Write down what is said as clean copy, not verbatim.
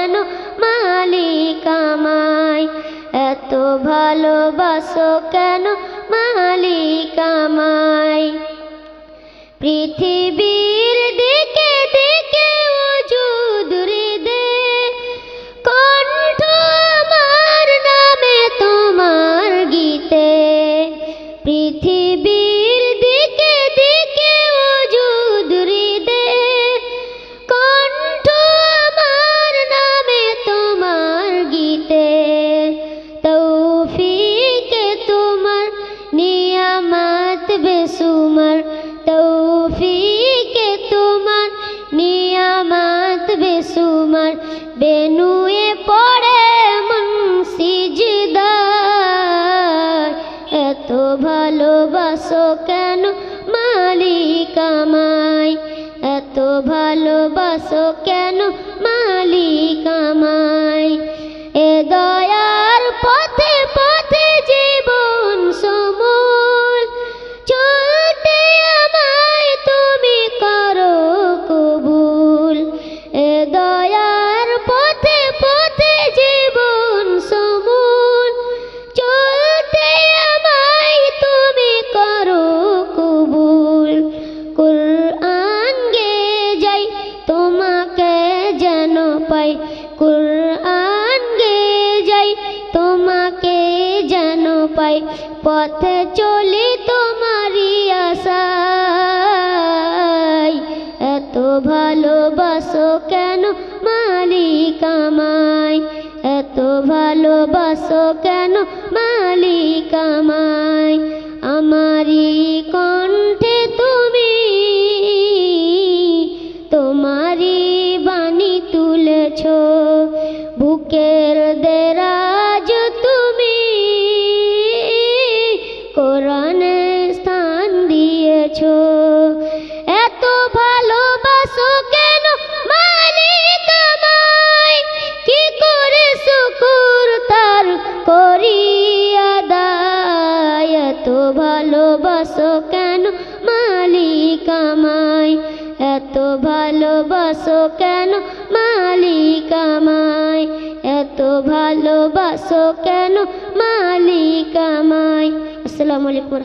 কেন মালিক আমায়, এত ভালোবাসো কেন মালিক আমায়। পৃথিবীর দিকে দিকে ওজুদ হৃদে, কণ্ঠ আমার নামে তোমার গীতে। পৃথিবীর দিকে দিকে ওজুদ হৃদে, কণ্ঠ আমার নামে তোমার গীতে। তৌফিকে তোমার নিয়ামত বেসুমার, তৌফিকে তোমার নিয়ামত বেসুমার। বেনুয়ে পড়ে মন সিজদায়, এত ভালোবাসো কেন মালিক আমায়, এত ভালোবাসো কেন মালিক আমায়। এ দয়ার পথে পথে জীবন সমূল, চলতে আমায় তুমি করো কবুল। এ দয়ার পথে পথে জীবন সমূল, চলতে আমায় তুমি করো কবুল। কুরআন গে যাই তোমাকে যেন পাই, কুরআন গে যাই তোমাকে যেন পাই। পথে চলি তোমারই আশায়, এত ভালোবাসো কেন মালিক আমায়, এত ভালোবাসো কেন মালিক আমায়। আমারি কণ্ঠে তুমি তোমারি বাণী তুলেছ, বুকের দেরাজ তুমি কোরআনে স্থান দিয়েছ। এত ভালোবাসো কেন মালিক আমায়, কি করে শুকুর তার করি আদায়। এত ভালোবাসো কেন মালিক আমায়, এত ভালোবাসো কেন মালিক আমায়, এত ভালোবাসো কেন মালিক আমায়। আসসালামু আলাইকুম।